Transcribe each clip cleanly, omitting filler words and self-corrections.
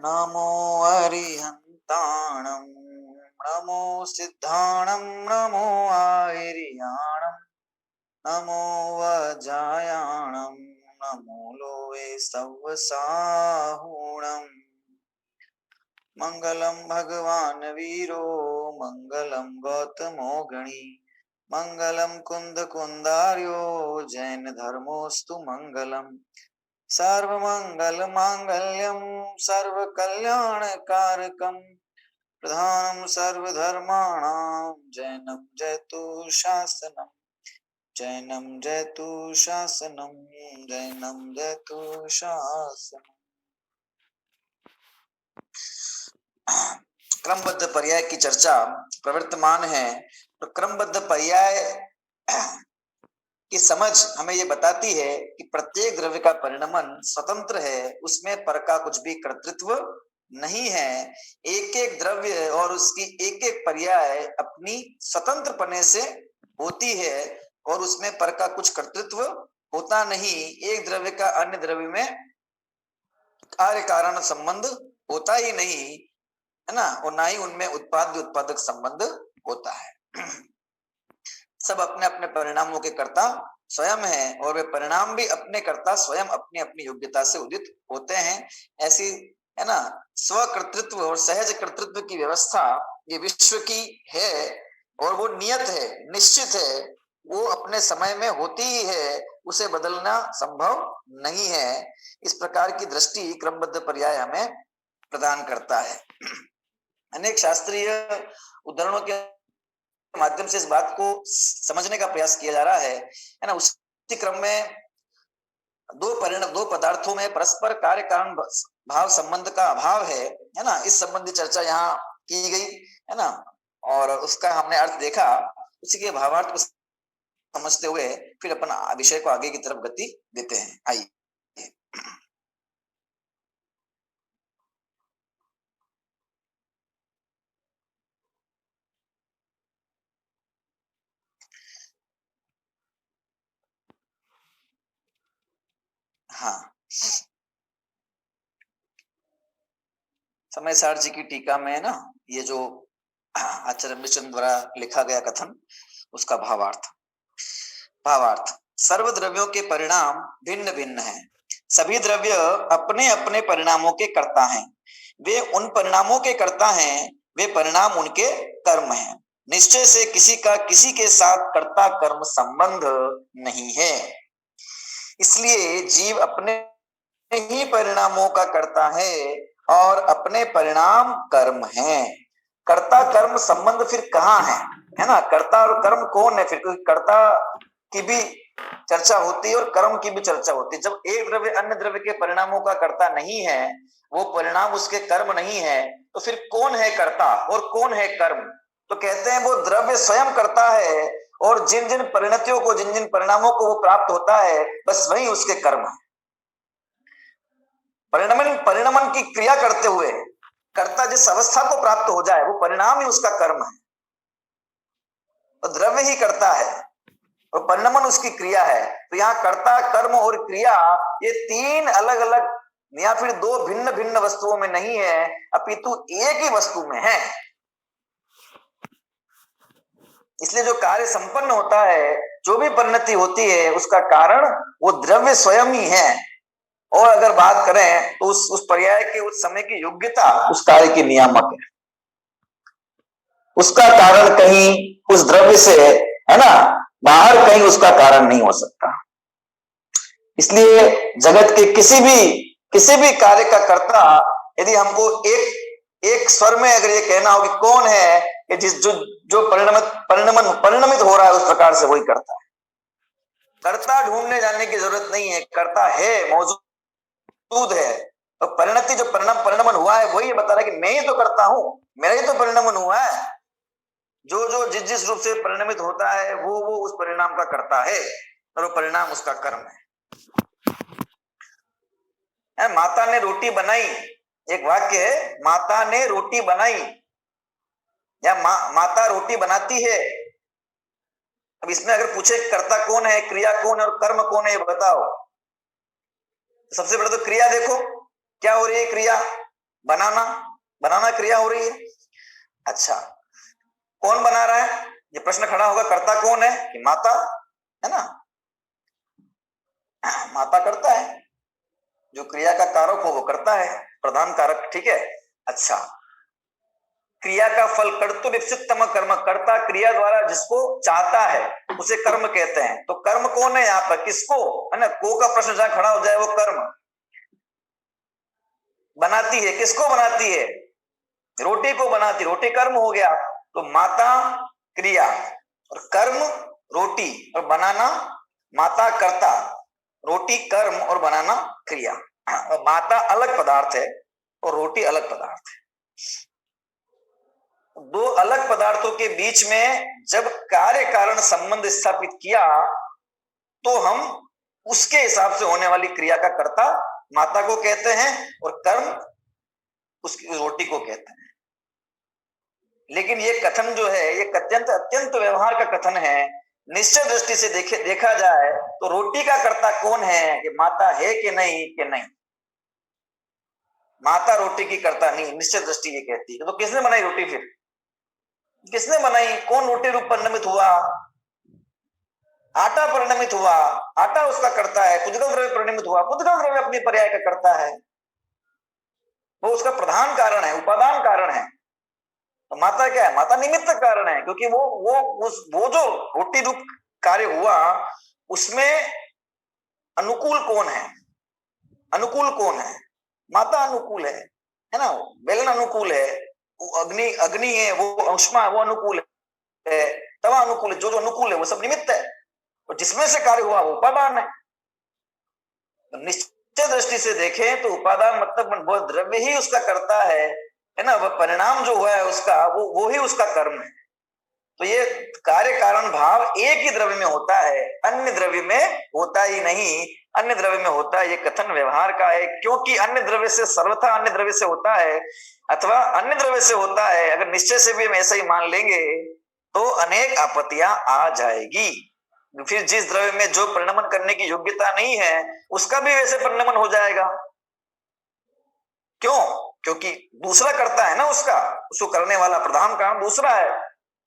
नमो अरिहन्ताणं नमो सिद्धाणं नमो आयर्याणं नमो वज्रायाणं नमो Lowe सव्वसाहुणम् मंगलम भगवान वीरो मंगलम गौतमो गणी मंगलम कुंद कुंदार्यो जैन धर्मोस्तु मंगलम सर्वमंगल मांगल्यम सर्व कल्याण कारकम प्रधानम सर्वधर्माणां जैनम जयतु शासनम जैनम जयतु शासनम जैनम जयतु शासनम। क्रमबद्ध पर्याय की चर्चा प्रवर्तमान है। तो क्रमबद्ध पर्याय की समझ हमें ये बताती है कि प्रत्येक द्रव्य का परिणमन स्वतंत्र है, उसमें पर का कुछ भी कर्तृत्व नहीं है। एक एक द्रव्य और उसकी एक एक पर्याय अपनी स्वतंत्र पने से होती है और उसमें पर का कुछ कर्तृत्व होता नहीं। एक द्रव्य का अन्य द्रव्य में कार्य कारण संबंध होता ही नहीं है ना, और ना ही उनमें उत्पाद्य उत्पादक संबंध होता है। सब अपने अपने परिणामों के कर्ता स्वयं है और वे परिणाम भी अपने कर्ता स्वयं अपनी अपनी योग्यता से उदित होते हैं। ऐसी है ना स्वकर्तृत्व और सहज कर्तृत्व की व्यवस्था ये विश्व की है और वो नियत है, निश्चित है, वो अपने समय में होती ही है, उसे बदलना संभव नहीं है। इस प्रकार की दृष्टि क्रमबद्ध पर्याय हमें प्रदान करता है। अनेक शास्त्रीय उदाहरणों के माध्यम से इस बात को समझने का प्रयास किया जा रहा है ना। उसी क्रम में दो पदार्थों में परस्पर कार्य कारण भाव संबंध का अभाव है ना, इस संबंधी चर्चा यहाँ की गई है ना, और उसका हमने अर्थ देखा। उसी के भावार्थ को समझते हुए फिर अपन विषय को आगे की तरफ गति देते हैं। आइए। हाँ, समय सार जी की टीका में ना ये जो आचार्य मिशन द्वारा लिखा गया कथन, उसका भावार्थ सर्व द्रव्यों के परिणाम भिन्न भिन्न हैं। सभी द्रव्य अपने अपने परिणामों के कर्ता हैं। वे उन परिणामों के कर्ता हैं, वे परिणाम उनके कर्म हैं। निश्चय से किसी का किसी के साथ कर्ता कर्म संबंध नहीं है। इसलिए जीव अपने ही परिणामों का कर्ता है और अपने परिणाम कर्म है। कर्ता कर्म संबंध फिर कहाँ है ना? कर्ता और कर्म कौन है फिर? क्योंकि कर्ता की भी चर्चा होती है और कर्म की भी चर्चा होती है। जब एक द्रव्य अन्य द्रव्य के परिणामों का कर्ता नहीं है, वो परिणाम उसके कर्म नहीं है, तो फिर कौन है कर्ता और कौन है कर्म? तो कहते हैं वो द्रव्य स्वयं करता है और जिन जिन परिणतियों को, जिन जिन परिणामों को वो प्राप्त होता है, बस वही उसके कर्म है। परिणमन की क्रिया करते हुए कर्ता जिस अवस्था को प्राप्त हो जाए, वो परिणाम ही उसका कर्म है। तो द्रव्य ही करता है और परिणमन उसकी क्रिया है। तो यहाँ कर्ता, कर्म और क्रिया ये तीन अलग अलग या फिर दो भिन्न भिन्न वस्तुओं में नहीं है, अपितु एक ही वस्तु में है। इसलिए जो कार्य संपन्न होता है, जो भी परिणति होती है, उसका कारण वो द्रव्य स्वयं ही है। और अगर बात करें तो उस पर्याय के उस समय की योग्यता उस कार्य की नियामक है। उसका कारण कहीं उस द्रव्य से है ना बाहर कहीं उसका कारण नहीं हो सकता। इसलिए जगत के किसी भी कार्य का कर्ता, यदि हमको एक स्वर में अगर ये कहना हो कि कौन है कि जो परिणमित हो रहा है, उस प्रकार से वही करता है। कर्ता ढूंढने जाने की जरूरत नहीं है, कर्ता है, मौजूद है। तो परिणति जो परिणमन हुआ है, वही बता रहा है कि मैं ही तो करता हूं, मेरा ही तो परिणमन हुआ है। जो जिस रूप से परिणमित होता है, वो उस परिणाम का कर्ता है और वो परिणाम उसका कर्म है। माता ने रोटी बनाई, एक वाक्य है, माता ने रोटी बनाई या माता रोटी बनाती है। अब इसमें अगर पूछे कर्ता कौन है, क्रिया कौन है और कर्म कौन है, ये बताओ। सबसे पहले तो क्रिया देखो, क्या हो रही है क्रिया? बनाना, बनाना क्रिया हो रही है। अच्छा, कौन बना रहा है? ये प्रश्न खड़ा होगा, कर्ता कौन है? कि माता है ना, माता करता है, जो क्रिया का कारक हो वो करता है, प्रधान कारक, ठीक है। अच्छा, क्रिया का फल कर्तु विपसिततम कर्म, कर्ता क्रिया द्वारा जिसको चाहता है उसे कर्म कहते हैं। तो कर्म कौन है यहाँ पर, किसको, है ना, को का प्रश्न जहां खड़ा हो जाए वो कर्म बनाती है। किसको बनाती है? रोटी को बनाती, रोटी कर्म हो गया। तो माता क्रिया और कर्म रोटी और बनाना माता कर्ता, रोटी कर्म और बनाना क्रिया। और माता अलग पदार्थ है और रोटी अलग पदार्थ है। दो अलग पदार्थों के बीच में जब कार्य कारण संबंध स्थापित किया तो हम उसके हिसाब से होने वाली क्रिया का कर्ता माता को कहते हैं और कर्म उसकी रोटी को कहते हैं। लेकिन ये कथन जो है ये अत्यंत अत्यंत व्यवहार का कथन है। निश्चय दृष्टि से देखा जाए तो रोटी का कर्ता कौन है, कि माता है कि नहीं, कि नहीं, माता रोटी की कर्ता नहीं, निश्चय दृष्टि ये कहती है। तो किसने बनाई रोटी? फिर किसने बनाई? कौन रोटी रूप परिणमित हुआ? आटा परिणमित हुआ, आटा उसका कर्ता है। पुद्गल द्रव्य परिणमित हुआ, पुद्गल द्रव्य अपनी पर्याय का कर्ता है, वो उसका प्रधान कारण है, उपादान कारण है। तो माता क्या है? माता निमित्त कारण है, क्योंकि वो जो रोटी रूप कार्य हुआ उसमें अनुकूल कौन है? अनुकूल कौन है? माता अनुकूल है ना। बेलन अनुकूल है, अग्नि अग्नि है, वो उष्मा वो अनुकूल है, तवा अनुकूल है, जो जो अनुकूल है वो सब निमित्त है, और जिसमें से कार्य हुआ वो उपादान है। तो निश्चय दृष्टि से देखें तो उपादान मतलब वो द्रव्य ही उसका करता है ना। वह परिणाम जो हुआ है उसका वो ही उसका कर्म है। तो ये कार्य कारण भाव एक ही द्रव्य में होता है, अन्य द्रव्य में होता ही नहीं। अन्य द्रव्य में होता है, ये कथन व्यवहार का है, क्योंकि अन्य द्रव्य से सर्वथा अन्य द्रव्य से होता है अथवा अन्य द्रव्य से होता है। अगर निश्चय से भी हम ऐसा ही मान लेंगे तो अनेक आपत्तियां आ जाएगी। फिर जिस द्रव्य में जो परिणमन करने की योग्यता नहीं है उसका भी वैसे परिणमन हो जाएगा। क्यों? क्योंकि दूसरा करता है ना, उसको करने वाला प्रधान कारण दूसरा है,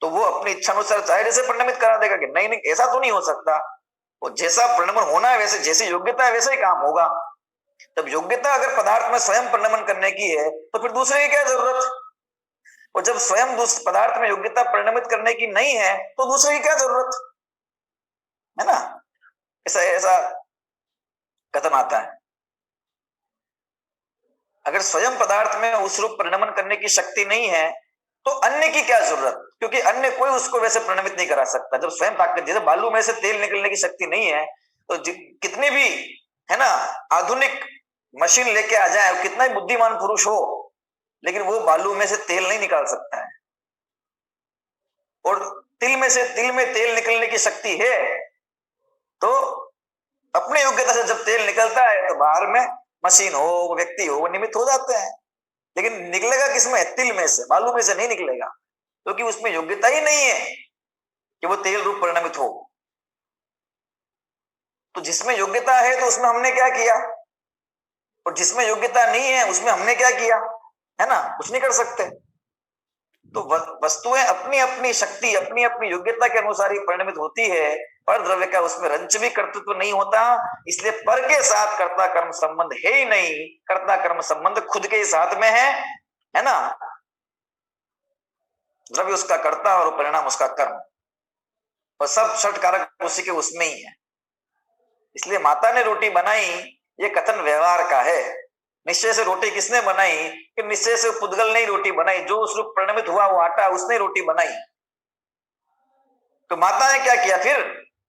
तो वो अपनी इच्छा अनुसार चाहे जैसे परिणमित करा देगा कि नहीं नहीं ऐसा तो नहीं हो सकता। वो जैसा परिणमन होना है वैसे, जैसी योग्यता है वैसे ही काम होगा। तब योग्यता अगर पदार्थ में स्वयं परिणमन करने की है तो फिर दूसरे की क्या जरूरत? और जब स्वयं पदार्थ में योग्यता परिणमित करने की नहीं है तो दूसरे की क्या जरूरत, है ना। ऐसा ऐसा कथन आता है। अगर स्वयं पदार्थ में उस रूप परिणमन करने की शक्ति नहीं है तो अन्य की क्या जरूरत, क्योंकि अन्य कोई उसको वैसे परिणमित नहीं करा सकता। जब स्वयं ताकत, जैसे बालू में से तेल निकलने की शक्ति नहीं है तो कितनी भी, है ना, आधुनिक मशीन लेके आ जाए और कितना ही बुद्धिमान पुरुष हो, लेकिन वो बालू में से तेल नहीं निकाल सकता है। और तिल में तेल निकलने की शक्ति है तो अपनी योग्यता से जब तेल निकलता है तो बाहर में मशीन हो, व्यक्ति हो, वो निमित्त हो जाते हैं। लेकिन निकलेगा किसमें? तिल में से, बालू में से नहीं निकलेगा, क्योंकि उसमें योग्यता ही नहीं है कि वो तेल रूप परिणमित हो। तो जिसमें योग्यता है तो उसमें हमने क्या किया, और जिसमें योग्यता नहीं है उसमें हमने क्या किया, है ना, कुछ नहीं कर सकते। तो वस्तुएं अपनी अपनी शक्ति, अपनी अपनी योग्यता के अनुसार ही परिणमित होती है। पर द्रव्य का उसमें रंच भी कर्तृत्व नहीं होता, इसलिए पर के साथ कर्ता कर्म संबंध है ही नहीं। कर्ता कर्म संबंध खुद के ही साथ में है ना। द्रव्य उसका कर्ता और परिणाम उसका कर्म, और सब षट कारक उसी के उसमें ही है। इसलिए माता ने रोटी बनाई, ये कथन व्यवहार का है। निश्चय से रोटी किसने बनाई? कि निश्चय से पुद्गल ने रोटी बनाई, जो उस रूप परिणमित हुआ वो आटा उसने रोटी बनाई। तो माता ने क्या किया फिर,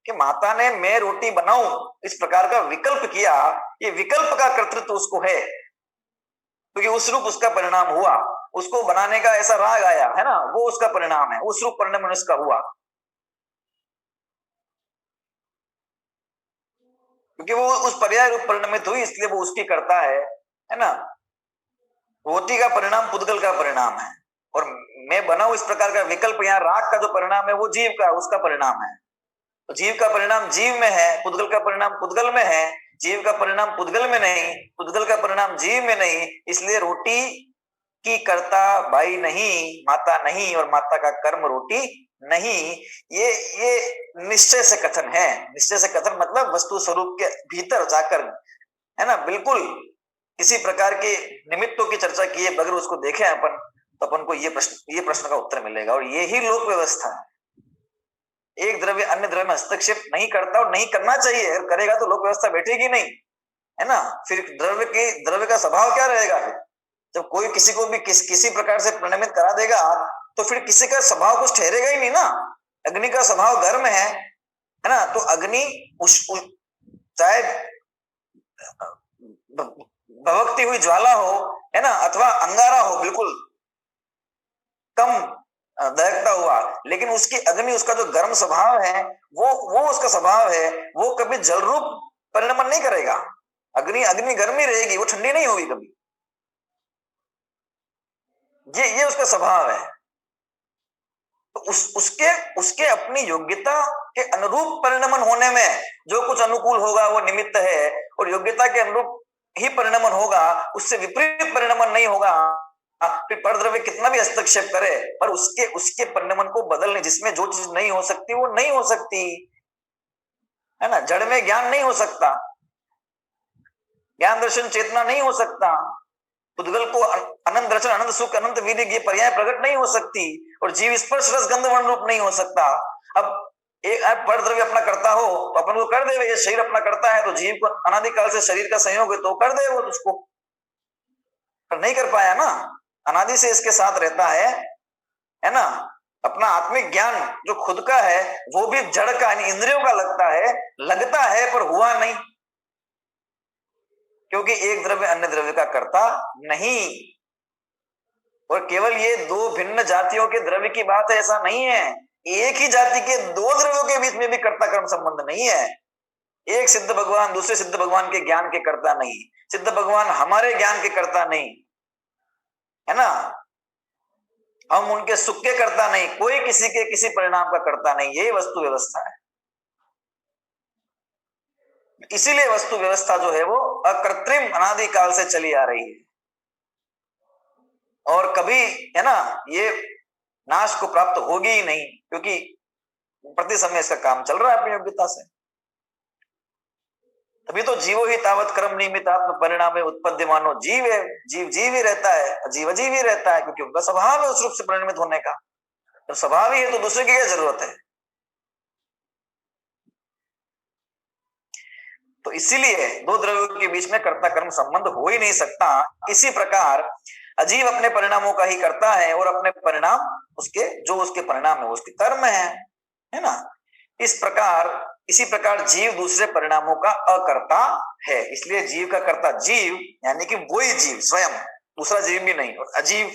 कि माता ने मैं रोटी बनाऊं इस प्रकार का विकल्प किया। ये विकल्प का कर्तृत्व उसको है, क्योंकि उस रूप उसका परिणाम हुआ, उसको बनाने का ऐसा राग आया, है ना, वो उसका परिणाम है, उस रूप परिणाम उसका हुआ, क्योंकि वो उस पर्याय रूप परिणमित हुई, इसलिए वो उसकी करता है ना। रोटी का परिणाम पुद्गल का परिणाम है, और मैं बनाऊं इस प्रकार का विकल्प, यहाँ राग का जो परिणाम है वो जीव का, उसका परिणाम है। तो जीव का परिणाम जीव में है, पुद्गल का परिणाम पुद्गल में है। जीव का परिणाम पुद्गल में नहीं, पुद्गल का परिणाम जीव में नहीं, इसलिए रोटी कि कर्ता भाई नहीं, माता नहीं, और माता का कर्म रोटी नहीं। ये निश्चय से कथन है। निश्चय से कथन मतलब वस्तु स्वरूप के भीतर जाकर, है ना, बिल्कुल किसी प्रकार के निमित्तों की चर्चा किए बगैर उसको देखें अपन, तो अपन को ये प्रश्न का उत्तर मिलेगा। और यही लोक व्यवस्था है। एक द्रव्य अन्य द्रव्य में हस्तक्षेप नहीं करता और नहीं करना चाहिए। अगर करेगा तो लोक व्यवस्था बैठेगी नहीं, है ना। फिर द्रव्य का स्वभाव क्या रहेगा? फिर जब कोई किसी को भी किसी प्रकार से परिणमित करा देगा, तो फिर किसी का स्वभाव कुछ ठहरेगा ही नहीं ना। अग्नि का स्वभाव गर्म है ना, तो अग्नि चाहे भभकती हुई ज्वाला हो, है ना, अथवा अंगारा हो, बिल्कुल कम दहकता हुआ, लेकिन उसकी अग्नि, उसका जो गर्म स्वभाव है, वो उसका स्वभाव है, वो कभी जल रूप परिणमन नहीं करेगा। अग्नि गर्मी रहेगी, वो ठंडी नहीं होगी कभी। ये उसका स्वभाव है। तो उसके अपनी योग्यता के अनुरूप परिणमन होने में जो कुछ अनुकूल होगा वो निमित्त है, और योग्यता के अनुरूप ही परिणमन होगा, उससे विपरीत परिणमन नहीं होगा। फिर परद्रव्य कितना भी हस्तक्षेप करे, पर उसके परिणमन को बदलने, जिसमें जो चीज नहीं हो सकती वो नहीं हो सकती, है ना। जड़ में ज्ञान नहीं हो सकता, ज्ञान दर्शन चेतना नहीं हो सकता, पुद्गल को अनंत दर्शन, अनंत सुख, अनंत वीर्य, ये पर्याय प्रकट नहीं हो सकती, और जीव स्पर्श रस गंध वर्ण रूप नहीं हो सकता। अब एक पर द्रव्य अपना करता हो तो अपन को कर दे, ये शरीर अपना करता है तो जीव को अनादिकाल से शरीर का संयोग है तो कर दे वो उसको, पर नहीं कर पाया ना। अनादि से इसके साथ रहता है ना। अपना आत्मिक ज्ञान जो खुद का है वो भी जड़ का, इंद्रियों का लगता है पर हुआ नहीं, क्योंकि एक द्रव्य अन्य द्रव्य का कर्ता नहीं। और केवल ये दो भिन्न जातियों के द्रव्य की बात है ऐसा नहीं है। एक ही जाति के दो द्रव्यों के बीच में भी कर्ता कर्म संबंध नहीं है। एक सिद्ध भगवान दूसरे सिद्ध भगवान के ज्ञान के कर्ता नहीं, सिद्ध भगवान हमारे ज्ञान के कर्ता नहीं, है ना। हम उनके सुख के कर्ता नहीं, कोई किसी के किसी परिणाम का कर्ता नहीं। यही वस्तु व्यवस्था है। इसीलिए वस्तु व्यवस्था जो है वो अकृत्रिम अनादिकाल से चली आ रही है, और कभी, है ना, ये नाश को प्राप्त होगी ही नहीं, क्योंकि प्रति समय इसका काम चल रहा है अपनी योग्यता से। तभी तो जीवो ही तावत कर्म निमित्त आत्म परिणाम उत्पद्यमानो, जीव है, जीव ही रहता है, अजीव अजीव ही रहता है, क्योंकि उनका स्वभाव है उस रूप से परिणमित होने का। तो स्वभाव ही है तो दूसरे की क्या जरूरत है। तो इसीलिए दो द्रव्यों के बीच में कर्ता कर्म संबंध हो ही नहीं सकता। इसी प्रकार अजीव अपने परिणामों का ही करता है, और अपने परिणाम उसके परिणाम है, उसके कर्म है ना। इसी प्रकार जीव दूसरे परिणामों का अकर्ता है। इसलिए जीव का कर्ता जीव, यानी कि वही जीव स्वयं, दूसरा जीव भी नहीं। और अजीव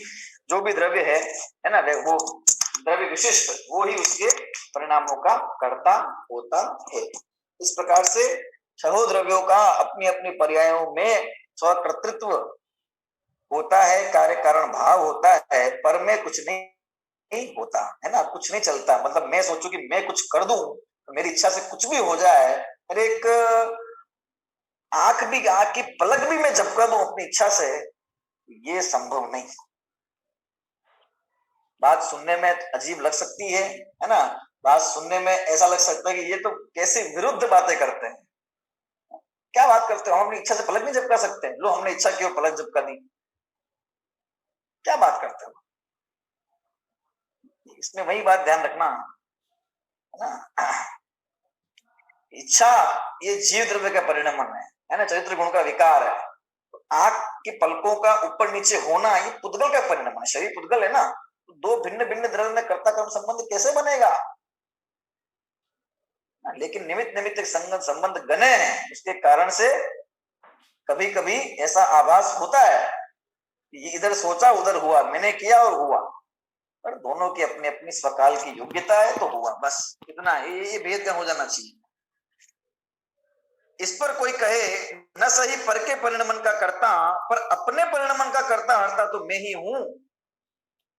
जो भी द्रव्य है ना, वो द्रव्य विशिष्ट, वो ही उसके परिणामों का कर्ता होता है। इस प्रकार से छह द्रव्यों का अपनी अपनी पर्यायों में स्वकर्तृत्व होता है, कार्य कारण भाव होता है, पर में कुछ नहीं होता, है ना। कुछ नहीं चलता, मतलब मैं सोचूं कि मैं कुछ कर दूं तो मेरी इच्छा से कुछ भी हो जाए, और एक आंख की पलक भी मैं झपका दूं अपनी इच्छा से, ये संभव नहीं। बात सुनने में अजीब लग सकती है ना। बात सुनने में ऐसा लग सकता है कि ये तो कैसे विरुद्ध बातें करते हैं, क्या बात करते हो, हम अपनी इच्छा से पलक नहीं झपका सकते? लो, हमने इच्छा की और पलक झपका दी, क्या बात करते हो? इसमें वही बात ध्यान रखना, है ना। इच्छा ये जीव द्रव्य का परिणमन है ना, चरित्र गुण का विकार है। आंख के पलकों का ऊपर नीचे होना ये पुद्गल का परिणमन है। शरीर पुद्गल है ना, तो दो भिन्न भिन्न द्रव्य में कर्ता कर्म संबंध कैसे बनेगा? लेकिन निमित्त संबंध गने हैं, उसके कारण से कभी कभी ऐसा आभास होता है कि इधर सोचा उधर हुआ, मैंने किया और हुआ, पर दोनों की अपनी अपनी स्वकाल की योग्यता है तो हुआ, बस इतना। ये भेद हो जाना चाहिए। इस पर कोई कहे न सही पर के परिणमन का कर्ता, पर अपने परिणमन का कर्ता हरता तो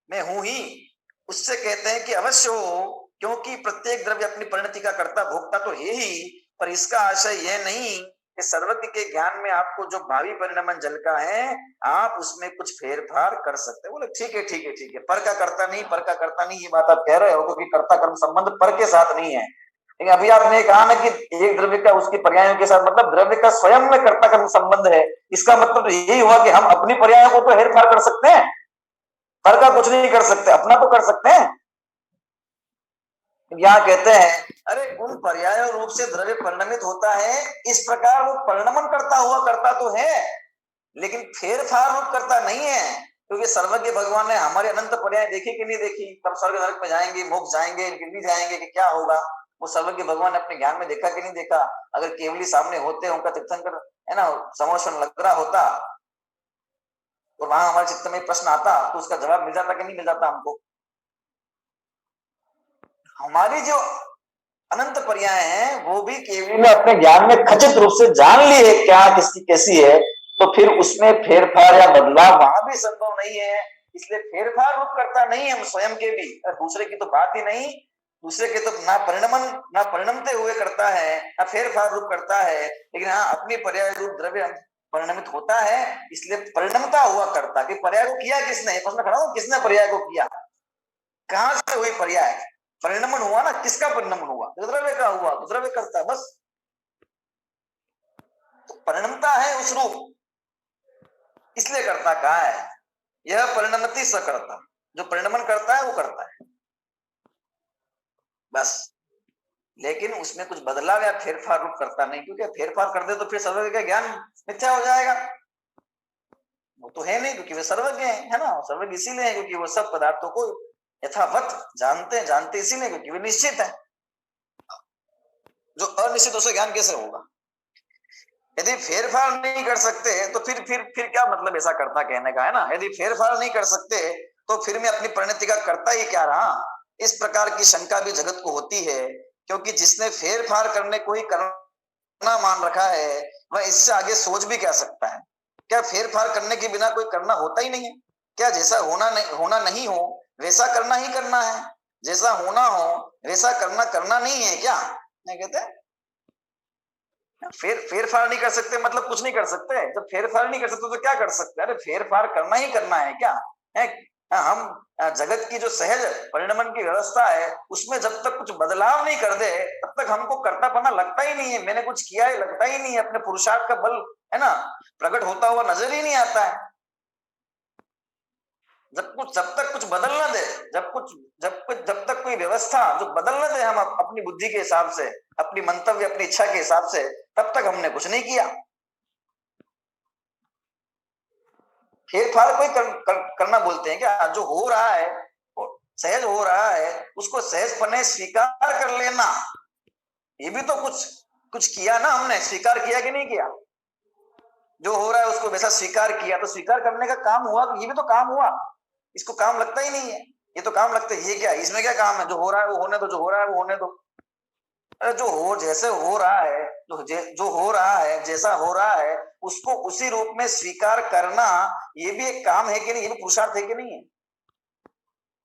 मैं हूं ही, उससे कहते हैं कि अवश्य हो, क्योंकि प्रत्येक द्रव्य अपनी परिणति का कर्ता भोक्ता तो है ही, पर इसका आशय यह नहीं इस सर्वज्ञ के ज्ञान में आपको जो भावी परिणमन जल का है आप उसमें कुछ फेरफार कर सकते हैं। बोले ठीक है ठीक है ठीक है, पर का करता नहीं, पर का करता नहीं, ये बात आप कह रहे हो क्योंकि कर्ता कर्म संबंध पर के साथ नहीं है। लेकिन अभी आपने कहा ना कि एक द्रव्य का उसके पर्यायों के साथ, मतलब द्रव्य का स्वयं में कर्ता कर्म संबंध है। इसका मतलब तो यही हुआ कि हम अपनी पर्यायों को तो हेरफार कर सकते हैं, पर का कुछ नहीं कर सकते, अपना तो कर सकते हैं। यहाँ कहते हैं अरे उन पर्याय रूप से द्रव्य परिणमित होता है, इस प्रकार वो परिणमन करता हुआ करता तो है, लेकिन फेरफार रूप करता नहीं है। क्योंकि सर्वज्ञ भगवान ने हमारे अनंत पर्याय देखी कि नहीं देखी, तब स्वर्ग नरक में जाएंगे, मोक्ष जाएंगे कि नहीं जाएंगे, कि क्या होगा, वो सर्वज्ञ भगवान ने अपने ज्ञान में देखा कि नहीं देखा। अगर केवली सामने होते, उनका तीर्थंकर है ना समोशन लग रहा होता तो वहां हमारे चित्त में प्रश्न आता तो उसका जवाब मिल जाता कि नहीं मिल जाता हमको। हमारी जो अनंत पर्याय हैं वो भी केवली ने अपने ज्ञान में खचित रूप से जान ली है क्या किसकी कैसी है, तो फिर उसमें फेरफार या बदलाव वहां भी संभव नहीं है। इसलिए फेरफार रूप करता नहीं है हम स्वयं के भी, दूसरे की तो बात ही नहीं। दूसरे के तो ना परिणमन ना परिणमते हुए करता है, ना फेरफार रूप करता है, लेकिन हाँ अपनी पर्याय रूप द्रव्य परिणमित होता है, इसलिए परिणमता हुआ करता। कि पर्याय को किया किसने, प्रश्न खड़ा हो, किसने पर्याय को किया, कहां से हुई पर्याय, परिणमन हुआ ना, किसका परिणमन हुआ, द्रव्य का हुआ, तो द्रव्य करता बस। तो परिणमता है उस रूप, इसलिए करता कहा है यह परिणमति सकर्ता, जो परिणमन करता है वो करता है बस। लेकिन उसमें कुछ बदलाव या फेरफार रूप करता नहीं, क्योंकि फेरफार कर दे तो फिर सर्वज्ञ का ज्ञान मिथ्या हो जाएगा। वो तो है नहीं, क्योंकि वे सर्वज्ञ है ना, सर्वज्ञ इसीलिए है क्योंकि वो सब पदार्थों को यथावत जानते इसीलिए क्योंकि वे निश्चित है। जो अनिश्चित उसे ज्ञान कैसे होगा। यदि फेरफार नहीं कर सकते तो फिर क्या मतलब ऐसा करता कहने का, है ना। यदि फेरफार नहीं कर सकते तो फिर मैं अपनी परिणति का करता ही क्या रहा। इस प्रकार की शंका भी जगत को होती है, क्योंकि जिसने फेरफार करने को ही करना मान रखा है वह इससे आगे सोच भी क्या सकता है। क्या फेरफार करने के बिना कोई करना होता ही नहीं है? क्या जैसा होना नहीं हो वैसा करना ही करना है, जैसा होना हो वैसा करना नहीं है क्या, नहीं कहते। फेरफार नहीं कर सकते मतलब कुछ नहीं कर सकते। जब फेरफार नहीं कर सकते तो क्या कर सकते, अरे फेरफार करना ही करना है क्या है। हम जगत की जो सहज परिणमन की व्यवस्था है उसमें जब तक कुछ बदलाव नहीं कर दे तब तक हमको कर्तापना लगता ही नहीं है, मैंने कुछ किया है लगता ही नहीं है, अपने पुरुषार्थ का बल है ना प्रकट होता हुआ नजर ही नहीं आता है। जब तक कुछ बदल न दे, जब तक कोई व्यवस्था जो बदल न दे हम अपनी बुद्धि के हिसाब से, अपनी मंतव्य अपनी इच्छा के हिसाब से, तब तक हमने कुछ नहीं किया। फेरफार कोई करना बोलते हैं क्या। जो हो रहा है सहज हो रहा है उसको सहजपने स्वीकार कर लेना, ये भी तो कुछ किया ना हमने, स्वीकार किया कि नहीं किया। जो हो रहा है उसको वैसा स्वीकार किया, तो स्वीकार करने का काम हुआ, ये भी तो काम हुआ। इसको काम लगता ही नहीं है, ये तो काम लगता है। ये क्या, इसमें क्या काम है, जो हो रहा है वो होने दो, जो हो रहा है वो होने दो। अरे जो हो जैसे हो रहा है, जो हो रहा है जैसा हो रहा है उसको उसी रूप में स्वीकार करना, ये भी एक काम है कि नहीं, ये भी पुरुषार्थ है कि नहीं है।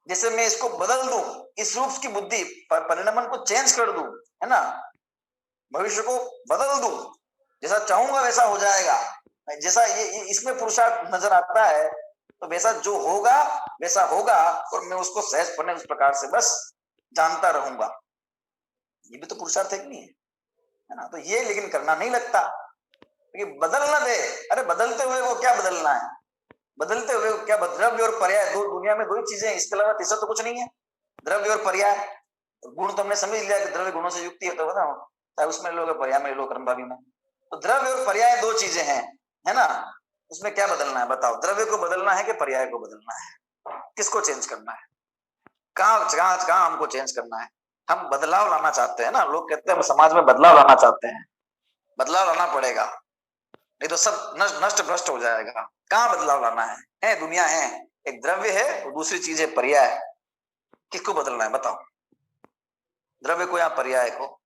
जैसे मैं इसको बदल दूं, इस रूप की बुद्धि परिणमन को चेंज कर दूं, है ना, भविष्य को बदल दूं, जैसा चाहूंगा वैसा हो जाएगा, जैसा ये इसमें पुरुषार्थ नजर आता है, तो वैसा जो होगा वैसा होगा और मैं उसको सहजपने उस प्रकार से बस जानता रहूंगा, ये भी तो पुरुषार्थ है कि नहीं है ना। तो ये लेकिन करना नहीं लगता, क्योंकि बदल ना दे। अरे बदलते हुए वो क्या बदलना है, बदलते हुए क्या, द्रव्य और पर्याय दो, दुनिया में दो ही चीजें हैं, इसके अलावा तीसरा तो कुछ नहीं है। द्रव्य और पर्याय, गुण तो हमने समझ लिया कि द्रव्य गुणों से युक्ति है, तो बताओ चाहे उसमें लोग पर्याय में लोग कर्मभावी में, तो द्रव्य और पर्याय दो चीजें हैं, है ना। उसमें क्या बदलना है बताओ, द्रव्य को बदलना है कि पर्याय को बदलना है, किसको चेंज करना है, कहाँ हमको चेंज करना है। हम बदलाव लाना चाहते हैं ना, लोग कहते हैं हम समाज में बदलाव लाना चाहते हैं, बदलाव लाना पड़ेगा नहीं तो सब नष्ट भ्रष्ट हो जाएगा। कहाँ बदलाव लाना है दुनिया है, एक द्रव्य है और दूसरी चीज है पर्याय, किसको बदलना है बताओ, द्रव्य को या पर्याय को।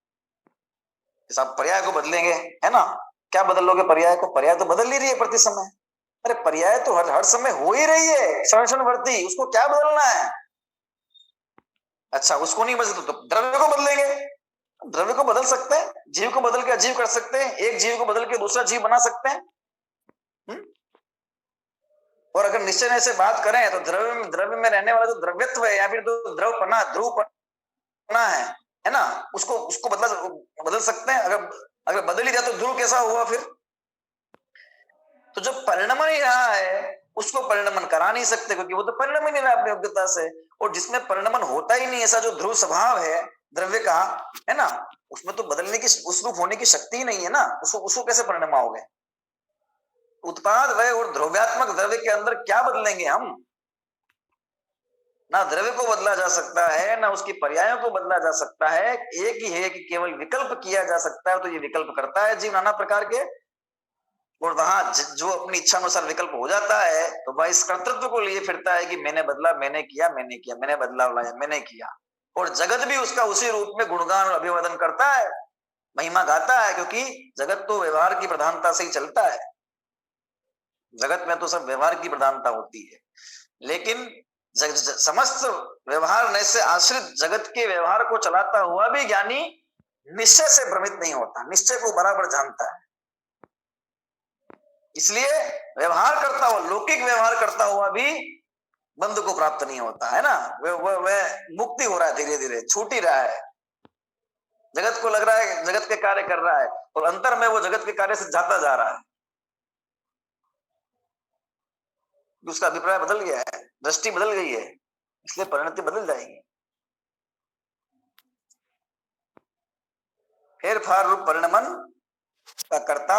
आप पर्याय को बदलेंगे है ना, क्या बदल लोगे पर्याय को, पर्याय तो बदल ही रही है प्रति समय। अरे पर्याय तो हर समय हो ही रही है, क्षण क्षण बढ़ती, उसको क्या बदलना है। अच्छा उसको नहीं बदलते तो द्रव्य को बदलेंगे, द्रव्य को बदल सकते हैं, जीव को बदल के अजीव कर सकते हैं, एक जीव को बदल के दूसरा जीव बना सकते हैं। और अगर निश्चय से बात करें तो द्रव्य में रहने वाला जो द्रव्यत्व है या फिर तो ध्रुवपना है ना, उसको बदल सकते हैं। अगर बदल ही दिया तो ध्रुव कैसा हुआ फिर? तो जो परिणमन ही रहा है उसको परिणमन करा नहीं सकते, क्योंकि वो तो परिणम ही नहीं रहा अपनी योग्यता से। और जिसमें परिणमन होता ही नहीं, ऐसा जो ध्रुव स्वभाव है द्रव्य का, है ना, उसमें तो बदलने की, उस रूप होने की शक्ति ही नहीं है ना, उसको कैसे परिणमाओगे? उत्पाद वय और ध्रुव्यात्मक द्रव्य के अंदर क्या बदलेंगे हम? ना द्रव्य को बदला जा सकता है, ना उसकी पर्यायों को बदला जा सकता है। एक ही है कि केवल विकल्प किया जा सकता है। तो ये विकल्प करता है जीव नाना प्रकार के, और वहां जो अपनी इच्छा अनुसार विकल्प हो जाता है तो वह इस कर्तृत्व को लिए फिरता है कि मैंने बदला, मैंने किया, मैंने बदलाव लाया, मैंने किया। और जगत भी उसका उसी रूप में गुणगान और अभिवादन करता है, महिमा गाता है, क्योंकि जगत तो व्यवहार की प्रधानता से ही चलता है। जगत में तो सब व्यवहार की प्रधानता होती है, लेकिन समस्त व्यवहार से आश्रित जगत के व्यवहार को चलाता हुआ भी ज्ञानी निश्चय से भ्रमित नहीं होता, निश्चय को बराबर जानता है। इसलिए व्यवहार करता हुआ, लौकिक व्यवहार करता हुआ भी बंध को प्राप्त नहीं होता है ना। वह मुक्ति हो रहा है, धीरे धीरे छूट ही रहा है। जगत को लग रहा है जगत के कार्य कर रहा है, और अंतर में वो जगत के कार्य से जाता जा रहा है। उसका अभिप्राय बदल गया है, दृष्टि बदल गई है, इसलिए परिणति बदल जाएगी। फेर फार रूप परिणमन का कर्ता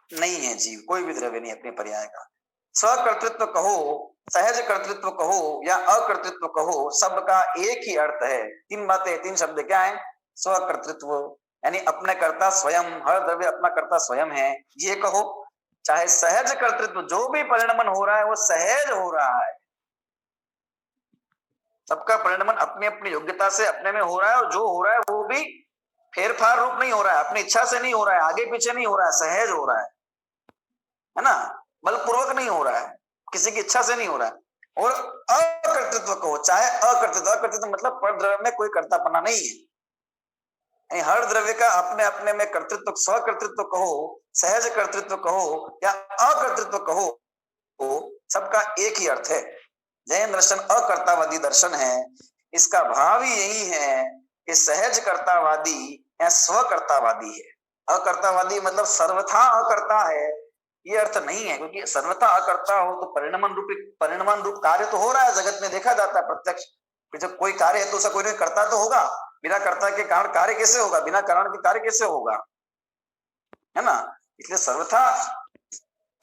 नहीं है जीव, कोई भी द्रव्य नहीं अपने पर्याय का। स्वकर्तृत्व कहो, सहज कर्तृत्व कहो या अकर्तृत्व कहो, सबका एक ही अर्थ है। तीन बातें, तीन शब्द क्या है? स्वकर्तृत्व यानी अपने कर्ता स्वयं, हर द्रव्य अपना कर्ता स्वयं है, ये कहो। चाहे सहज कर्तृत्व, जो भी परिणमन हो रहा है वो सहज हो रहा है। सबका परिणमन अपनी अपनी योग्यता से अपने में हो रहा है, और जो हो रहा है वो भी फेरफार रूप नहीं हो रहा है, अपनी इच्छा से नहीं हो रहा है, आगे पीछे नहीं हो रहा है, सहज हो रहा है ना, बलपूर्वक नहीं हो रहा है, किसी की इच्छा से नहीं हो रहा है। और अकर्तृत्व कहो, चाहे अकर्तृत्व मतलब पर द्रव्य में कोई कर्तापना नहीं है। हर द्रव्य का अपने अपने में कर्तृत्व, स्वकर्तृत्व कहो, सहज कर्तृत्व कहो या अकर्तृत्व कहो, तो सबका एक ही अर्थ है। जैन दर्शन अकर्तावादी दर्शन है। इसका भाव ही यही है कि सहज कर्तावादी या स्वकर्तावादी है। अकर्तावादी मतलब सर्वथा अकर्ता है, ये अर्थ नहीं है, क्योंकि सर्वथा अकर्ता हो तो परिणमन रूप कार्य तो हो रहा है, जगत में देखा जाता है प्रत्यक्ष। जब कोई कार्य है तो उसका कोई कर्ता तो होगा, बिना कर्ता के कारण कार्य कैसे होगा, बिना कारण के कार्य कैसे होगा, है ना। इसलिए सर्वथा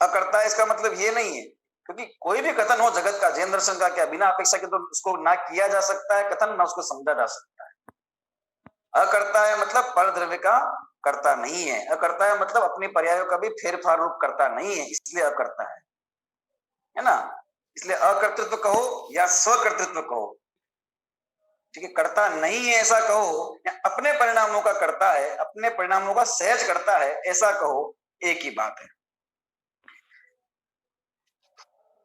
अकर्ता इसका मतलब ये नहीं है, क्योंकि कोई भी कथन हो जगत का, जैन दर्शन का क्या, बिना अपेक्षा के तो उसको ना किया जा सकता है कथन, ना उसको समझा जा सकता है। अकर्ता है मतलब पर द्रव्य का कर्ता नहीं है, अकर्ता है मतलब अपने पर्यायों का भी फेरफार रूप करता नहीं है, इसलिए अकर्ता है ना। इसलिए अकर्तृत्व कहो या स्वकर्तृत्व कहो, ठीक है, कर्ता नहीं है ऐसा कहो, या अपने परिणामों का कर्ता है, अपने परिणामों का सहज करता है ऐसा कहो, एक ही बात है।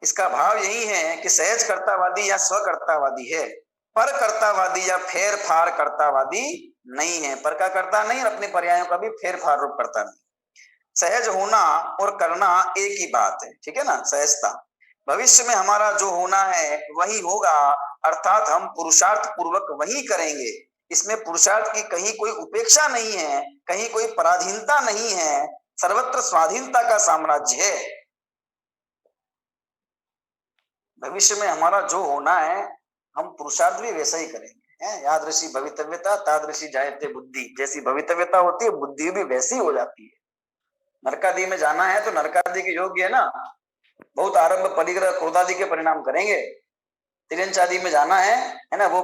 इसका भाव यही है कि सहज कर्तावादी या स्वकर्तावादी है, पर कर्तावादी या फेर फार कर्तावादी नहीं है। पर का कर्ता नहीं, अपने पर्यायों का भी फेर फार रूप करता नहीं। सहज होना और करना एक ही बात है, ठीक है ना। सहजता, भविष्य में हमारा जो होना है वही होगा, अर्थात हम पुरुषार्थ पूर्वक वही करेंगे। इसमें पुरुषार्थ की कहीं कोई उपेक्षा नहीं है, कहीं कोई पराधीनता नहीं है, सर्वत्र स्वाधीनता का साम्राज्य है। भविष्य में हमारा जो होना है हम पुरुषार्थ भी वैसा ही करेंगे, है। यादृशी भवितव्यता तादृशी जायते बुद्धि, जैसी भवितव्यता होती है बुद्धि भी वैसी हो जाती है। नरकादि में जाना है तो नरकादि के योग्य है ना, बहुत आरंभ परिग्रह क्रोधादि के परिणाम करेंगे। तिरंचादि में जाना है ना, वो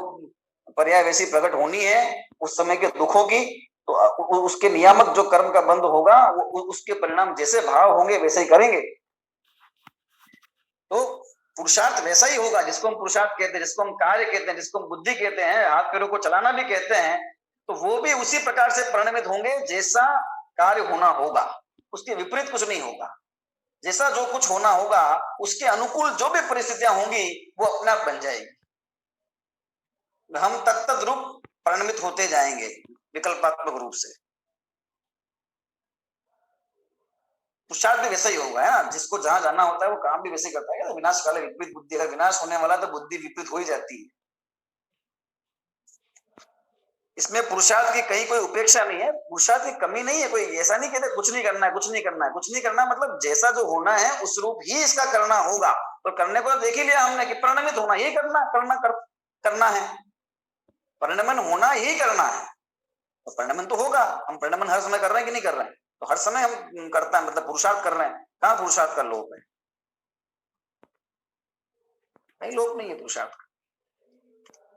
पर्याय वैसी प्रकट होनी है उस समय के दुखों की, तो उसके नियामक जो कर्म का बंध होगा वो उसके परिणाम जैसे भाव होंगे वैसे ही करेंगे। तो पुरुषार्थ वैसा ही होगा, जिसको हम पुरुषार्थ कहते हैं, जिसको हम कार्य कहते हैं, जिसको हम बुद्धि कहते हैं, हाथ पैरों को चलाना भी कहते हैं, तो वो भी उसी प्रकार से परिणमित होंगे जैसा कार्य होना होगा, उसके विपरीत कुछ नहीं होगा। जैसा जो कुछ होना होगा उसके अनुकूल जो भी परिस्थितियां होंगी वो अपने आप बन जाएगी। हम तत्त रूप परिणमित होते जाएंगे, विकल्पात्मक रूप से। पुरुषार्थ भी वैसा ही होगा, है ना, जिसको जहां जाना होता है वो काम भी वैसे करता है। विनाश काले विपरीत बुद्धि, अगर विनाश होने वाला तो बुद्धि विपरीत हो ही जाती है। इसमें पुरुषार्थ की कहीं कोई उपेक्षा नहीं है, पुरुषार्थ की कमी नहीं है। कोई ऐसा नहीं कहते कुछ नहीं करना है, कुछ नहीं करना है, कुछ नहीं करना, मतलब जैसा जो होना है उस रूप ही इसका करना होगा। तो करने को देख ही लिया हमने कि परिणमित होना ही करना है, परिणमन होना ही करना है। तो परिणमन तो होगा। हम परिणमन हर समय कर रहे हैं कि नहीं कर रहे हैं? तो हर समय हम करता है, मतलब पुरुषार्थ कर रहे हैं। कहाँ पुरुषार्थ का लोप है? कहीं लोप नहीं है पुरुषार्थ का,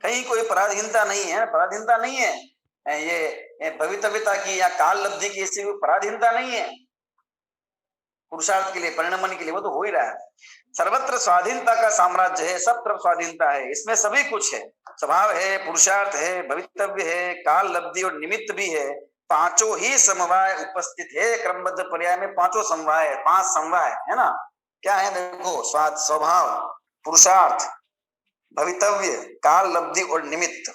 कहीं कोई पराधीनता नहीं है, पराधीनता नहीं है। ये भवितव्यता की या काल लब्धि की ऐसी कोई पराधीनता नहीं है पुरुषार्थ के लिए, परिणमन के लिए। वो तो हो ही रहा है। सर्वत्र स्वाधीनता का साम्राज्य है, सब तरफ स्वाधीनता है, इसमें सभी कुछ है। स्वभाव है, पुरुषार्थ है, भवितव्य है, काल लब्धि और निमित्त भी है। पांचों ही समवाय उपस्थित है क्रमबद्ध पर्याय में। पांचों समवाय, 5 समवाय है ना। क्या है देखो, स्वभाव, पुरुषार्थ, भवितव्य, काल लब्धि और निमित्त।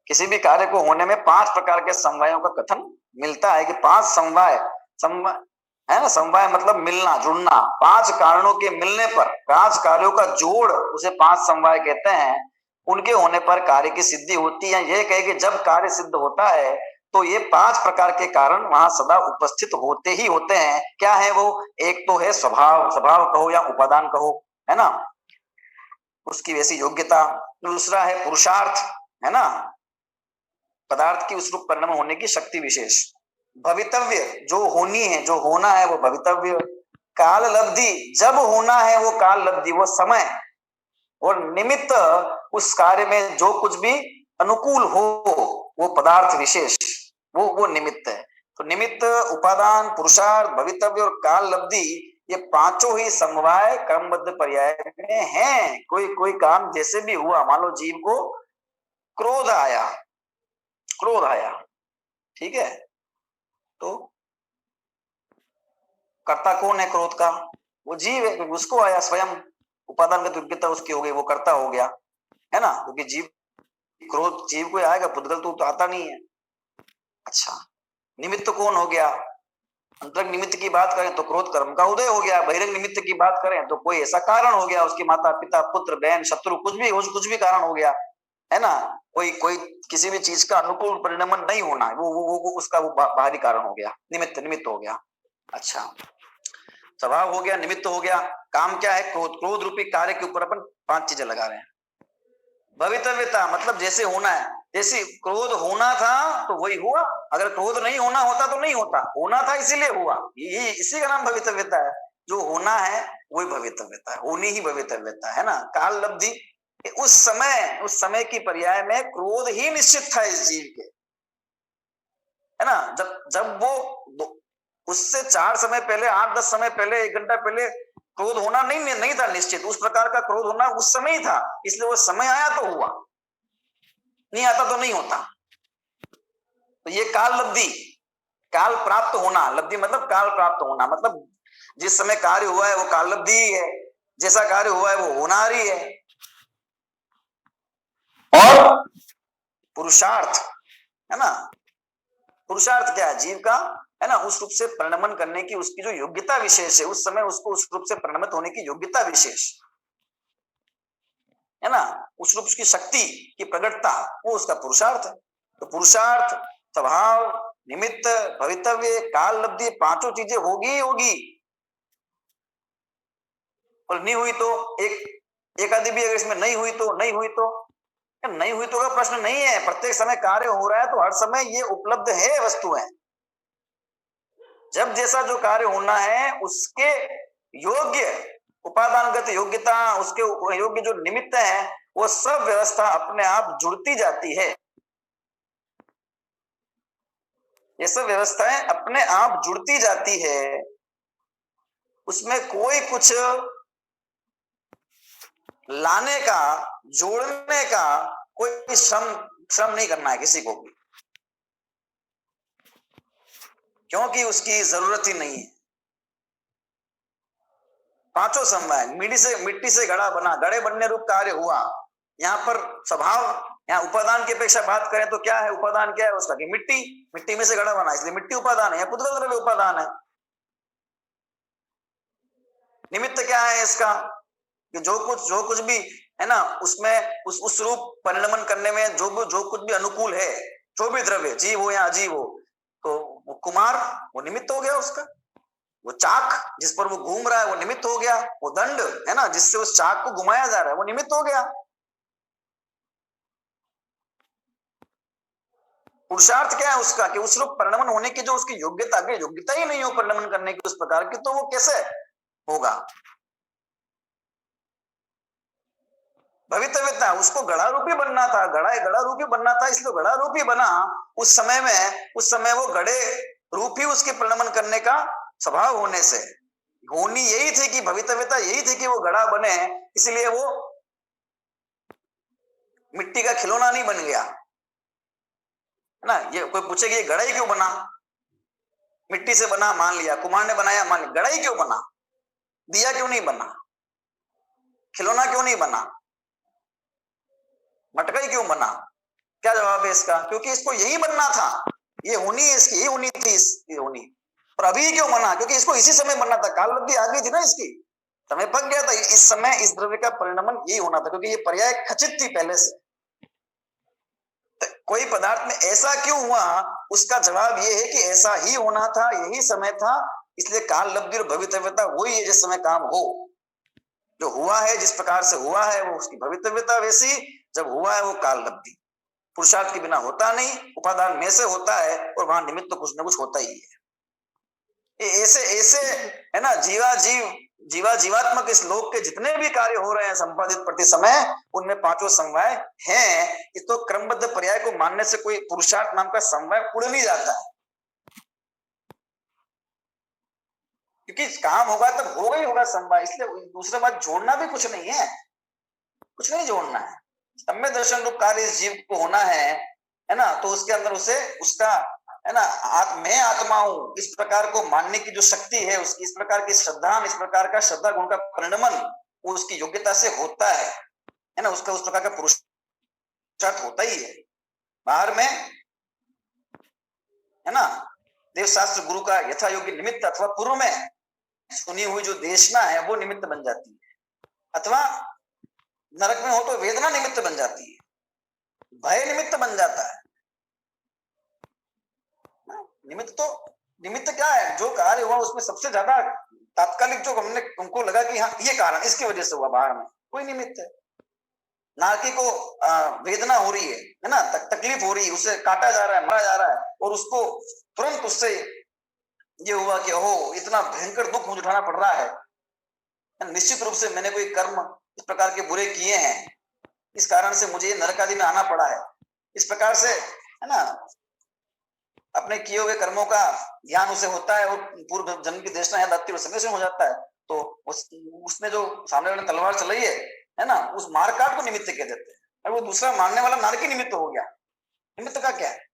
किसी भी कार्य को होने में 5 प्रकार के समवायों का कथन मिलता है कि 5 समवाय है ना। समवाय मतलब मिलना, जुड़ना। 5 कारणों के मिलने पर 5 कार्यों का जोड़, उसे 5 समवाय कहते हैं। उनके होने पर कार्य की सिद्धि होती है। यह कहे कि जब कार्य सिद्ध होता है तो ये 5 प्रकार के कारण वहां सदा उपस्थित होते ही होते हैं। क्या है वो? एक तो है स्वभाव, स्वभाव कहो या उपादान कहो, है ना, उसकी वैसी योग्यता। दूसरा है पुरुषार्थ, है ना, पदार्थ की उस रूप परिणाम होने की शक्ति विशेष। भवितव्य, जो होनी है, जो होना है वो भवितव्य। काल लब्धि, जब होना है वो काल लब्धि, वो समय। और निमित्त, उस कार्य में जो कुछ भी अनुकूल हो वो पदार्थ विशेष, वो निमित्त है। तो निमित्त, उपादान, पुरुषार्थ, भवितव्य और काल लब्धि, ये पांचों ही समवाय क्रमबद्ध पर्याय में हैं। कोई काम जैसे भी हुआ, मान लो जीव को क्रोध आया, ठीक है, तो कर्ता कौन है क्रोध का? वो जीव है, क्योंकि उसको आया स्वयं, उपादान की योग्यता उसकी हो गई, वो कर्ता हो गया, है ना। क्योंकि जीव, क्रोध जीव को आएगा, पुद्गल तो आता नहीं है। अच्छा, निमित्त कौन हो गया? अंतरंग निमित्त की बात करें तो क्रोध कर्म का उदय हो गया। बहिरंग निमित्त की बात करें तो कोई ऐसा कारण हो गया, उसके माता पिता, पुत्र, बहन, शत्रु, कुछ भी कारण हो गया, है ना। कोई किसी भी चीज का अनुकूल परिणमन नहीं होना, वो उसका वो बाहरी कारण हो गया, निमित्त हो गया। अच्छा, स्वभाव हो गया, निमित्त हो गया। काम क्या है? क्रोध रूपी कार्य के ऊपर अपन 5 चीजें लगा रहे हैं। भवितव्यता मतलब जैसे होना है, जैसे क्रोध होना था तो वही हुआ। अगर क्रोध नहीं होना होता तो नहीं होता, होना था इसीलिए हुआ। ये इसी का नाम भवितव्यता है। जो होना है वही भवितव्यता है, होनी ही भवितव्यता है ना। काल लब्धि, उस समय की पर्याय में क्रोध ही निश्चित था इस जीव के, है ना। जब वो उससे 4 समय पहले, 8-10 समय पहले, 1 घंटा पहले क्रोध होना नहीं था निश्चित। उस प्रकार का क्रोध होना उस समय ही था, इसलिए वो समय आया तो हुआ, नहीं आता तो नहीं होता। तो ये काल लब्धि, काल प्राप्त होना, लब्धि मतलब काल प्राप्त होना, मतलब जिस समय कार्य हुआ है वो काल लब्धि ही है, जैसा कार्य हुआ है वो होनारी है। और पुरुषार्थ, है ना, पुरुषार्थ क्या है? जीव का, है ना, उस रूप से परिणमन करने की उसकी जो योग्यता विशेष है, उस समय उसको उस रूप से परिणमित होने की योग्यता विशेष, है ना, उस रूप की शक्ति की प्रकटता, वो उसका पुरुषार्थ है। तो पुरुषार्थ, स्वभाव, निमित्त, भवितव्य, काल लब्धि, 5 चीजें होगी ही होगी। और नहीं हुई तो एक आदि भी अगर इसमें नहीं हुई तो नहीं हुई तो का प्रश्न नहीं है। प्रत्येक समय कार्य हो रहा है तो हर समय ये उपलब्ध है वस्तुएं। जब जैसा जो कार्य होना है उसके योग्य उपादानगत योग्यता, उसके योग्य जो निमित्त है, वो सब व्यवस्था अपने आप जुड़ती जाती है। ये सब व्यवस्थाएं अपने आप जुड़ती जाती है, उसमें कोई कुछ लाने का, जोड़ने का कोई श्रम नहीं करना है किसी को भी, क्योंकि उसकी जरूरत ही नहीं है। 5 समवाय, मिट्टी से घड़ा बना, घड़े बनने रूप कार्य हुआ। यहाँ पर स्वभाव यहाँ उपादान की अपेक्षा बात करें तो क्या है, उपादान क्या है उसका, कि मिट्टी, मिट्टी में से घड़ा बना, इसलिए मिट्टी उपादान है, पुद्गल द्रव्य उपादान है। निमित्त क्या है इसका, कि जो कुछ भी है ना उसमें उस रूप परिणमन करने में जो कुछ भी अनुकूल है, जो भी द्रव्य, जीव हो या अजीव हो, तो वो कुमार वो निमित्त हो गया उसका, वो चाक जिस पर वो घूम रहा है वो निमित्त हो गया, वो दंड है ना जिससे उस चाक को घुमाया जा रहा है वो निमित्त हो गया। पुरुषार्थ क्या है उसका, कि उस रूप परिणमन होने की जो उसकी योग्यता, अगर योग्यता ही नहीं हो परिणमन करने की उस प्रकार की, तो वो कैसे होगा। भवितव्यता, उसको गड़ा रूपी बनना था, गड़ा रूपी बनना था, इसलिए गड़ा रूपी बना। उस समय वो गड़े रूपी उसके परिणमन करने का स्वभाव होने से होनी यही थी, कि भवितव्यता यही थी कि वो गड़ा बने, इसलिए वो मिट्टी का खिलौना नहीं बन गया, है ना। ये कोई पूछेगा ये गड़ा ही क्यों बना, मिट्टी से बना मान लिया, कुमार ने बनाया मान लिया, गड़ा ही क्यों बना, दिया क्यों नहीं बना, खिलौना क्यों नहीं बना, मटका ही क्यों बना। क्या जवाब है इसका, क्योंकि इसको यही बनना था, ये होनी है इसकी, ये होनी थी इसकी होनी, पर अभी क्यों बना, क्योंकि इसको इसी समय बनना था, काल लब्धि आ गई थी ना इसकी, समय पक गया था, इस समय इस द्रव्य का परिणमन यही होना था, क्योंकि ये पर्याय खचित थी पहले से। कोई पदार्थ में ऐसा क्यों हुआ, उसका जवाब ये है कि ऐसा ही होना था, यही समय था, इसलिए काल लब्धि और भवितव्यता वही है जिस समय काम हो, जो हुआ है जिस प्रकार से हुआ है वो उसकी भवितव्यता वैसी, जब हुआ है वो काल लब्धि, पुरुषार्थ के बिना होता नहीं, उपादान में से होता है, और वहां निमित्त तो कुछ ना कुछ होता ही है। ऐसे ऐसे है ना, जीवात्मक इस लोक के जितने भी कार्य हो रहे हैं संपादित प्रति समय, उनमें पांचों समवाय हैं। इस तो क्रमबद्ध पर्याय को मानने से कोई पुरुषार्थ नाम का समवाय उड़ नहीं जाता है, क्योंकि काम होगा तब होगा ही होगा समवाय, इसलिए दूसरा बात जोड़ना भी कुछ नहीं है, कुछ नहीं जोड़ना है। सम्यक दर्शन रूप कार्य इस जीव को होना है ना, तो उसके अंदर उसे उसका है ना मैं आत्मा हूं इस प्रकार को मानने की जो शक्ति है उसकी, इस प्रकार की श्रद्धा, इस प्रकार का श्रद्धा गुण का परिणमन वो उसकी योग्यता से होता है ना, उसका उस प्रकार का पुरुषार्थ होता ही है। बाहर में है ना देवशास्त्र गुरु का यथा योग्य निमित्त, अथवा पूर्व में सुनी हुई जो देशना है वो निमित्त बन जाती है, अथवा नरक में हो तो वेदना निमित्त बन जाती है, भय निमित्त बन जाता है। निमित्त क्या है, जो कार्य हुआ उसमें सबसे ज्यादा तात्कालिक जो हमने उनको लगा कि हाँ ये कारण इसकी वजह से हुआ, बाहर में कोई निमित्त है। नारकी को वेदना हो रही है ना, तकलीफ हो रही है, उसे काटा जा रहा है, मारा जा रहा है, और उसको तुरंत उससे ये हुआ कि ओहो इतना भयंकर दुख मुझे उठाना पड़ रहा है, निश्चित रूप से मैंने कोई कर्म इस प्रकार के बुरे किए हैं, इस कारण से मुझे नरक आदि में आना पड़ा है। इस प्रकार से है ना अपने किए हुए कर्मों का ज्ञान उसे होता है, और पूर्व जन्म की देशना याद आती है, समय से हो जाता है। तो उसने जो सामने वाले तलवार चलाई है ना, उस मारकाट को निमित्त कह देते हैं, और वो दूसरा मारने वाला नारकी निमित्त हो गया। निमित्त का क्या है,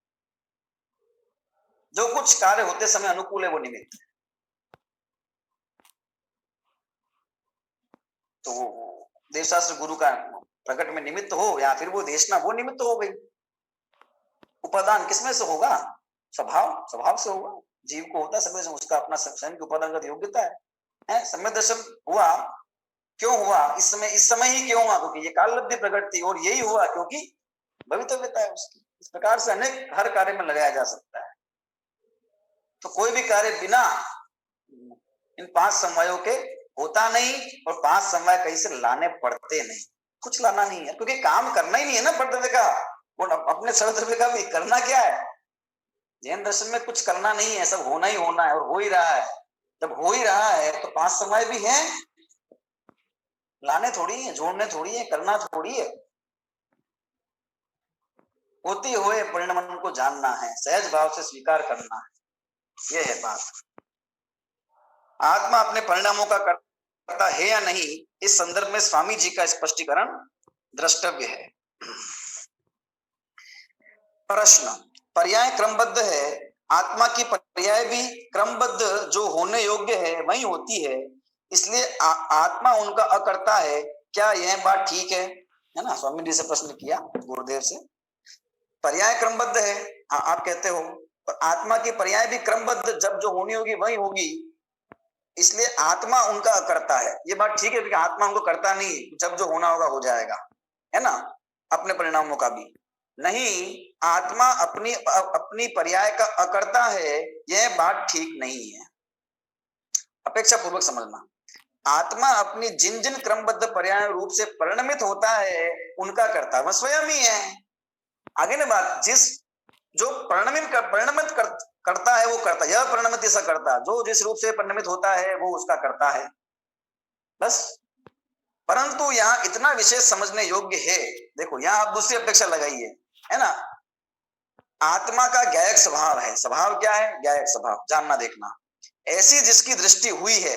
जो कुछ कार्य होते समय अनुकूल है वो निमित्त है। तो देवशास्त्र गुरु का प्रकट में निमित्त हो या फिर वो देशना वो निमित्त हो गई। उपादान किसमें से होगा, स्वभाव से होगा, जीव को होता समय से उसका अपना स्वयं की उपादान का योग्यता है। सम्यक दर्शन हुआ क्यों हुआ, इस समय ही क्यों हुआ, क्योंकि ये काल लब्धि प्रकट थी, और यही हुआ क्योंकि भवितव्यता है उसकी। इस प्रकार से अनेक हर कार्य में लगाया जा सकता है। तो कोई भी कार्य बिना इन पांच समवायों के होता नहीं, और पांच समवाय कहीं से लाने पड़ते नहीं, कुछ लाना नहीं है, क्योंकि काम करना ही नहीं है ना परद्रव्य का, और अपने सर्वद्रव्य का भी करना क्या है। जैन दर्शन में कुछ करना नहीं है, सब होना ही होना है, और हो ही रहा है। जब हो ही रहा है तो पांच समवाय भी हैं, लाने थोड़ी है, जोड़ने थोड़ी है, करना थोड़ी है। होती हुए परिणमन को जानना है, सहज भाव से स्वीकार करना है, यह है बात। आत्मा अपने परिणामों का करता है या नहीं, इस संदर्भ में स्वामी जी का स्पष्टीकरण द्रष्टव्य है। प्रश्न, पर्याय क्रमबद्ध है, आत्मा की पर्याय भी क्रमबद्ध जो होने योग्य है वही होती है, इसलिए आत्मा उनका अकर्ता है, क्या यह बात ठीक है ना। स्वामी जी से प्रश्न किया गुरुदेव से, पर्याय क्रमबद्ध है, आप कहते हो, और आत्मा की पर्याय भी क्रमबद्ध, जब जो होनी होगी वही होगी, इसलिए आत्मा उनका अकर्ता है। ये बात ठीक है कि आत्मा उनको करता नहीं, जब जो होना होगा हो जाएगा, है ना, अपने परिणामों का भी नहीं, आत्मा अपनी अपनी पर्याय का अकर्ता है, यह बात ठीक नहीं है। अपेक्षा पूर्वक समझना, आत्मा अपनी जिन जिन क्रमबद्ध पर्याय रूप से परिणमित होता है उनका कर्ता वह स्वयं ही है। आगे ना बात, जिस जो परिणमित करता है वो करता, यह परिणमित ऐसा करता, जो जिस रूप से परिणमित होता है वो उसका करता है, बस। परंतु यहाँ इतना विशेष समझने योग्य है, देखो यहाँ आप दूसरी अपेक्षा लगाइए, है ना, आत्मा का ज्ञायक स्वभाव है। स्वभाव क्या है? ज्ञायक स्वभाव, जानना देखना। ऐसी जिसकी दृष्टि हुई है,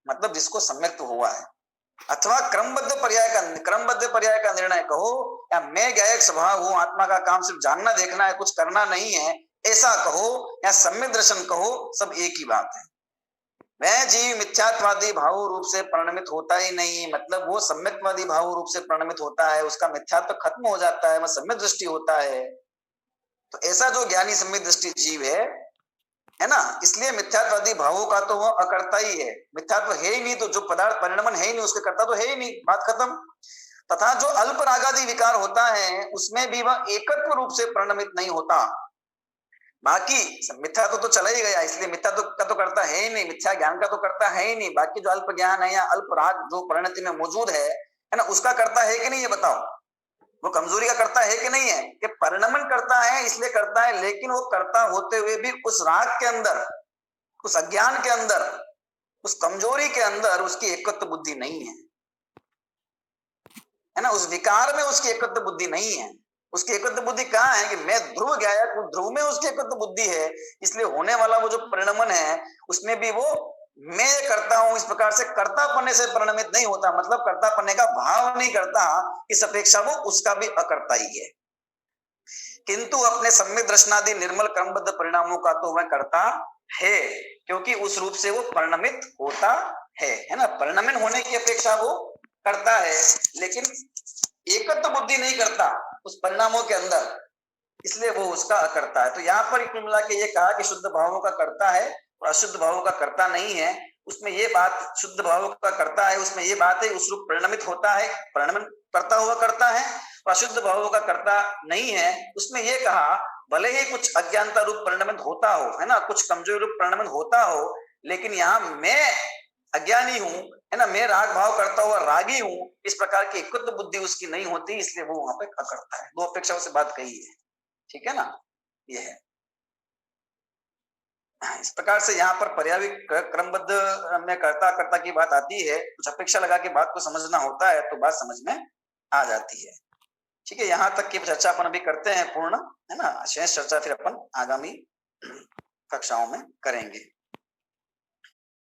मतलब जिसको सम्यक्त हुआ है, अथवा क्रमबद्ध पर्याय का निर्णय कहो, या मैं ज्ञायक स्वभाव हूं, आत्मा का काम सिर्फ जानना देखना है, कुछ करना नहीं है, ऐसा कहो, या सम्यक दर्शन कहो, सब एक ही बात है। वह जीव मिथ्यात्वादी भाव रूप से परिणमित होता ही नहीं, मतलब वो सम्यकवादी भाव रूप से परिणमित होता है, उसका मिथ्यात्व खत्म हो जाता है, वह सम्यक दृष्टि होता है। तो ऐसा जो ज्ञानी सम्यक दृष्टि जीव है ना, इसलिए मिथ्यात्वादी भावों का तो वह अकर्ता ही है, मिथ्यात्व है ही नहीं, तो जो पदार्थ परिणमन है ही नहीं उसके कर्ता तो है ही नहीं, बात खत्म। तथा जो अल्प रागादि विकार होता है उसमें भी वह एकत्व रूप से परिणमित नहीं होता। बाकी मिथ्यात्व तो चला ही गया, इसलिए मिथ्यात्व का तो करता है ही नहीं, मिथ्या ज्ञान का तो करता है ही नहीं, बाकी जो अल्प ज्ञान है या अल्प राग जो परिणति में मौजूद है ना, उसका करता है कि नहीं, ये बताओ। वो कमजोरी का करता है कि नहीं है, कि परिणमन करता है इसलिए करता है, लेकिन वो करता होते हुए भी उस राग के अंदर, उस अज्ञान के अंदर, उस कमजोरी के अंदर उसकी एकत्व बुद्धि नहीं है ना, उस विकार में उसकी एकत्व बुद्धि नहीं है। उसकी एकत्व बुद्धि कहाँ है कि मैं ध्रुव ज्ञायक हूं, ध्रुव में उसकी एकत्व बुद्धि है, इसलिए होने वाला वो जो परिणमन है उसमें भी वो मैं करता हूं इस प्रकार से कर्ता पन्ने से परिणमित नहीं होता, मतलब कर्ता पन्ने का भाव नहीं करता, इस अपेक्षा वो उसका भी अकर्ता ही है। किंतु अपने सम्यक दर्शनादि निर्मल क्रमबद्ध परिणामों का तो वह करता है, क्योंकि उस रूप से वो परिणमित होता है ना, परिणमन होने की अपेक्षा वो करता है, लेकिन एकत्व बुद्धि नहीं करता उस परिणामों के अंदर, इसलिए वो उसका अकर्ता है। तो यहाँ पर कुल मिला के ये कहा कि शुद्ध भावों का करता है और अशुद्ध भावों का करता नहीं है, उसमें ये बात, शुद्ध भावों का करता है उसमें ये बात है उस रूप परिणमित होता है, परिणमन करता हुआ करता है, और अशुद्ध भावों का करता नहीं है, उसमें ये कहा भले ही कुछ अज्ञानता रूप परिणमित होता हो, है ना, कुछ कमजोरी रूप परिणमित होता हो, लेकिन यहाँ मैं अज्ञानी हूं, है ना, मैं राग भाव करता हुआ रागी हूं, इस प्रकार की एकत्व बुद्धि उसकी नहीं होती, इसलिए वो वहां पे अकर्ता है। दो अपेक्षाओं से बात कही है, ठीक है ना, ये है। इस प्रकार से यहाँ पर पर्याय क्रमबद्ध में कर्ता कर्ता की बात आती है, कुछ अपेक्षा लगा के बात को समझना होता है तो बात समझ में आ जाती है। ठीक है, यहाँ तक की चर्चा अपन अभी करते हैं पूर्ण, है ना, शेष चर्चा फिर अपन आगामी कक्षाओं में करेंगे।